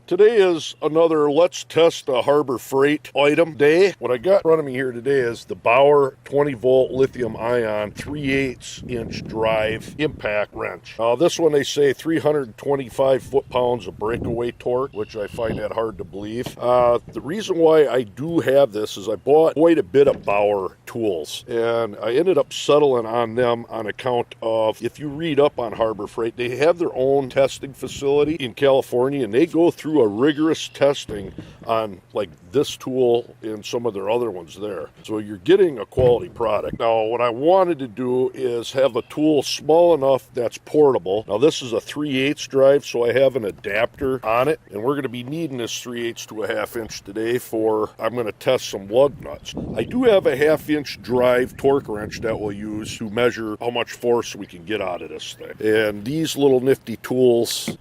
Today is another Let's Test a Harbor Freight item day. What I got in front of me here today is the Bauer 20-volt lithium-ion 3/8-inch drive impact wrench. This one they say 325 foot-pounds of breakaway torque, which I find that hard to believe. The reason why I do have this is I bought quite a bit of Bauer tools, and I ended up settling on them on account of, if you read up on Harbor Freight, they have their own testing facility in California, and they go through a rigorous testing on like this tool and some of their other ones there. So you're getting a quality product. Now what I wanted to do is have a tool small enough that's portable. Now this is a 3/8 drive, so I have an adapter on it, and we're going to be needing this 3/8 to a 1/2 inch today for, I'm going to test some lug nuts. I do have a 1/2 inch drive torque wrench that we'll use to measure how much force we can get out of this thing. And these little nifty tools,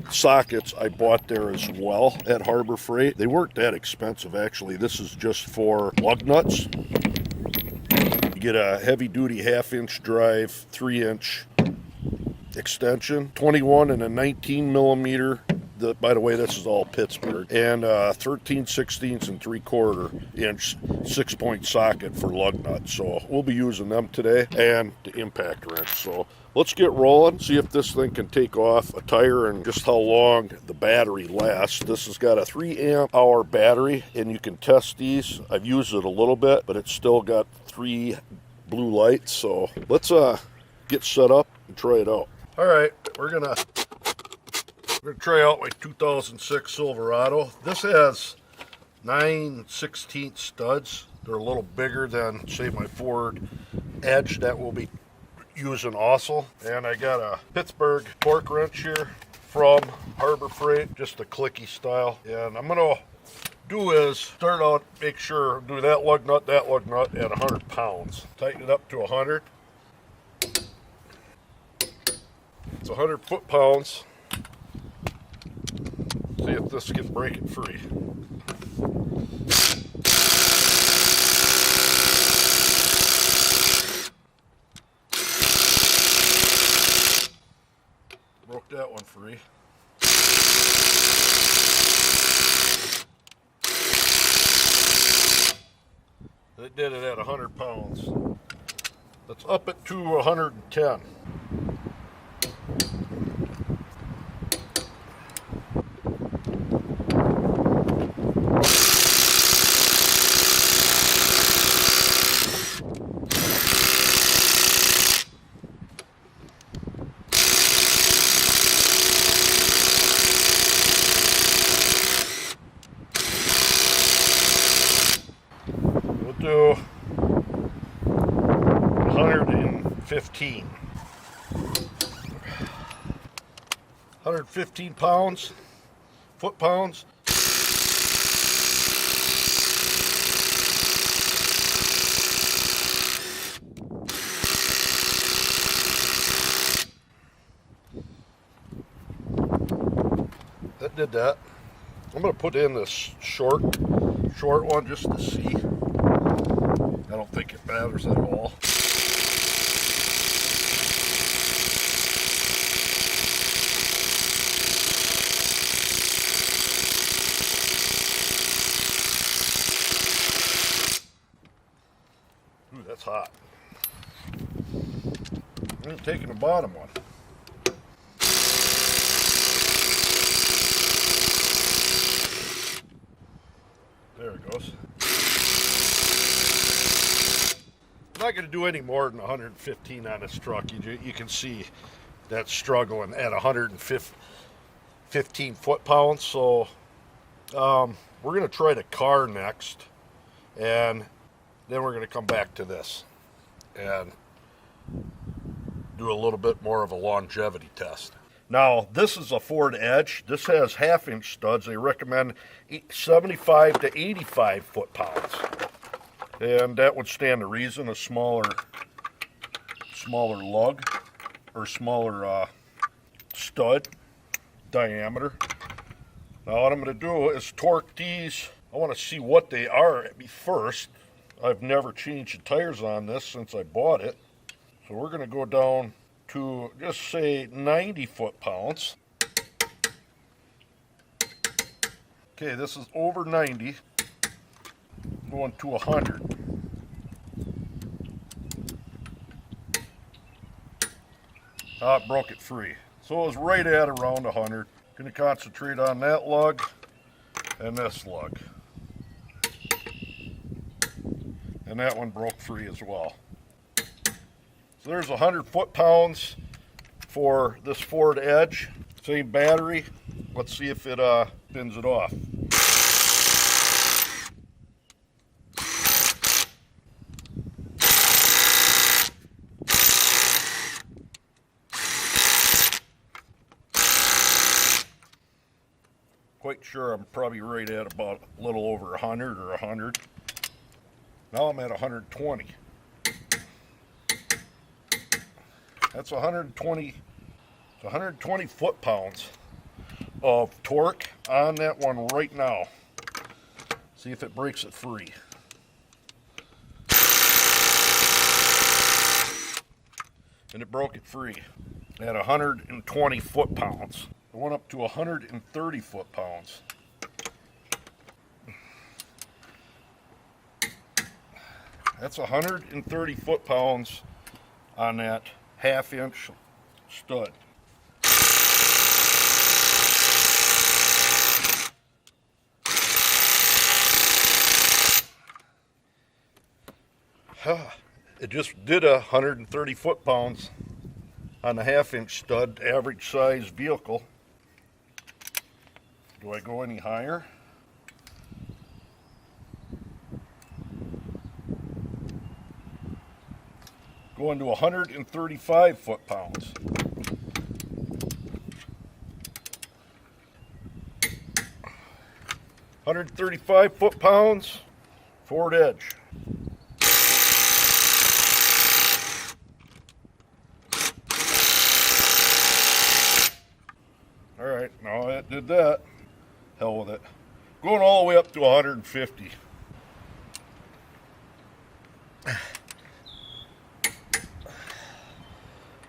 sockets, I bought there as well at Harbor Freight. They weren't that expensive actually. This is just for lug nuts. You get a heavy duty 1/2 inch drive, 3-inch extension, 21 and a 19 millimeter. By the way, this is all Pittsburgh, and 13/16 and 3/4 inch 6-point socket for lug nuts. So we'll be using them today, and the impact wrench. So let's get rolling, see if this thing can take off a tire and just how long the battery lasts. This has got a 3-amp-hour battery, and you can test these. I've used it a little bit, but it's still got 3 blue lights. So let's get set up and try it out. All right, we're gonna try out my 2006 Silverado. This has 9/16 studs. They're a little bigger than, say, my Ford Edge that we'll be using also. And I got a Pittsburgh torque wrench here from Harbor Freight, just a clicky style. And I'm gonna do is start out, make sure, do that lug nut at 100 pounds. Tighten it up to 100. It's 100 foot-pounds. See if this can break it free. Broke that one free. It did it at 100 pounds. Let's up it to 110. Do 115. 115 pounds, foot-pounds. That did that. I'm going to put in this short one just to see. I don't think it matters at all. Ooh, that's hot. I'm taking the bottom one. There it goes. I'm not going to do any more than 115 on this truck. You can see that's struggling at 115 foot-pounds. So we're going to try the car next, and then we're going to come back to this and do a little bit more of a longevity test. Now, this is a Ford Edge. This has 1/2 inch studs. They recommend 75 to 85 foot-pounds. And that would stand to reason, a smaller lug or smaller stud diameter. Now what I'm going to do is torque these. I want to see what they are first. I've never changed the tires on this since I bought it. So we're going to go down to just say 90 foot-pounds. Okay, this is over 90, going to 100. It broke it free. So it was right at around 100. Going to concentrate on that lug and this lug. And that one broke free as well. So there's 100 foot-pounds for this Ford Edge. Same battery. Let's see if it spins it off. Quite sure I'm probably right at about a little over 100 or 100. Now I'm at 120. That's 120 foot-pounds of torque on that one right now. See if it breaks it free. And it broke it free at 120 foot-pounds. It went up to 130 foot-pounds. That's 130 foot-pounds on that half-inch stud. It just did 130 foot-pounds on the half-inch stud, average size vehicle. Do I go any higher? Going to 135 foot-pounds. $135 foot-pounds, Ford Edge. All right, now it did that. Hell with it. Going all the way up to 150.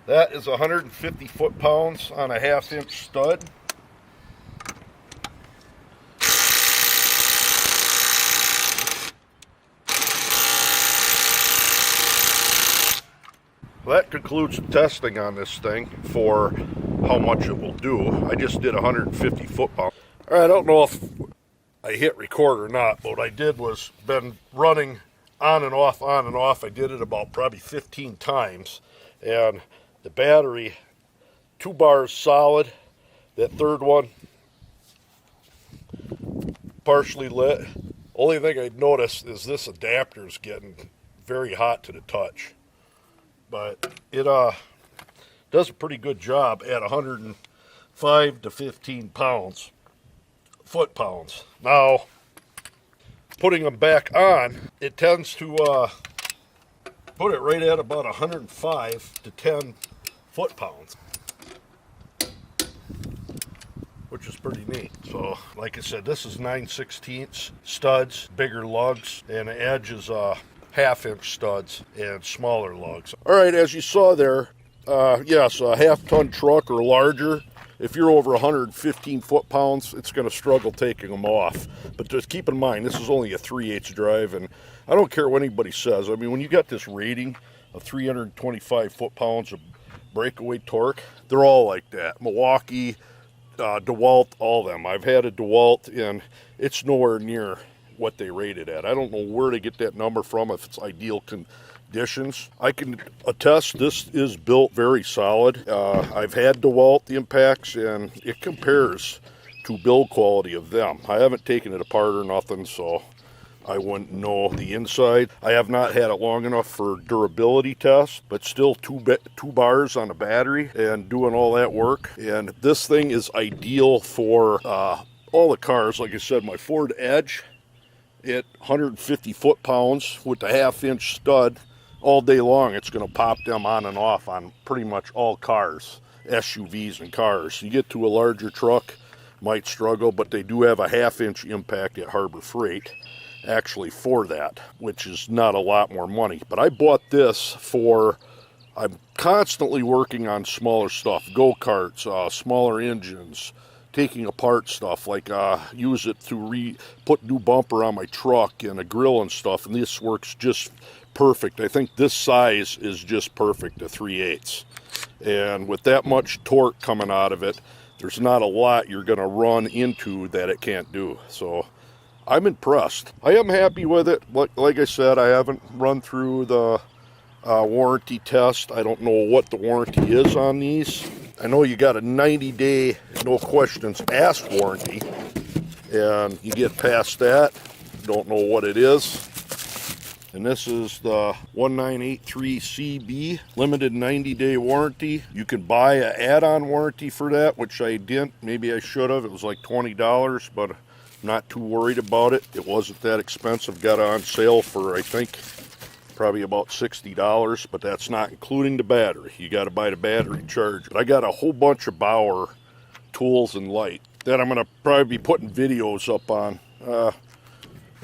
That is 150 foot-pounds on a half-inch stud. Well, that concludes the testing on this thing for how much it will do. I just did 150 foot-pounds. All right, I don't know if I hit record or not, but what I did was been running on and off, on and off. I did it about probably 15 times, and the battery, 2 bars solid. That third one, partially lit. Only thing I'd noticed is this adapter is getting very hot to the touch. But it does a pretty good job at 105 to 15 pounds, foot-pounds. Now, putting them back on, it tends to put it right at about 105 to 10 foot-pounds, which is pretty neat. So, like I said, this is 9/16 studs, bigger lugs, and the Edge is half-inch studs and smaller lugs. All right, as you saw there, yes, a half-ton truck or larger, if you're over 115 foot-pounds, it's going to struggle taking them off. But just keep in mind, this is only a 3/8 drive, and I don't care what anybody says. I mean, when you got this rating of 325 foot-pounds of breakaway torque, they're all like that. Milwaukee, DeWalt, all of them. I've had a DeWalt, and it's nowhere near what they rated at. I don't know where to get that number from, if it's ideal conditions. I can attest this is built very solid. I've had DeWalt impacts, and it compares to build quality of them. I haven't taken it apart or nothing, so I wouldn't know the inside. I have not had it long enough for durability tests, but still two bars on a battery and doing all that work. And this thing is ideal for all the cars. Like I said, my Ford Edge at 150 foot-pounds with the half-inch stud, all day long it's going to pop them on and off on pretty much all cars, SUVs and cars. You get to a larger truck, might struggle, but they do have a half-inch impact at Harbor Freight actually for that, which is not a lot more money. But I bought this for, I'm constantly working on smaller stuff, go-karts, smaller engines, taking apart stuff, like use it to put new bumper on my truck and a grill and stuff, and this works just perfect. I think this size is just perfect, a 3/8. And with that much torque coming out of it, there's not a lot you're going to run into that it can't do. So I'm impressed. I am happy with it. Like I said, I haven't run through the warranty test. I don't know what the warranty is on these. I know you got a 90-day, no questions asked warranty, and you get past that, don't know what it is. And this is the 1983CB limited 90-day warranty. You can buy an add-on warranty for that, which I didn't. Maybe I should have. It was like $20, but I'm not too worried about it. It wasn't that expensive. Got it on sale for, I think, probably about $60, but that's not including the battery. You got to buy the battery charger. But I got a whole bunch of Bauer tools and light that I'm going to probably be putting videos up on.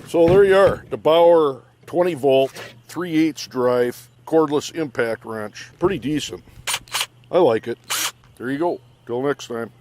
So there you are, the Bauer 20 volt, 3/8 drive, cordless impact wrench. Pretty decent. I like it. There you go. Till next time.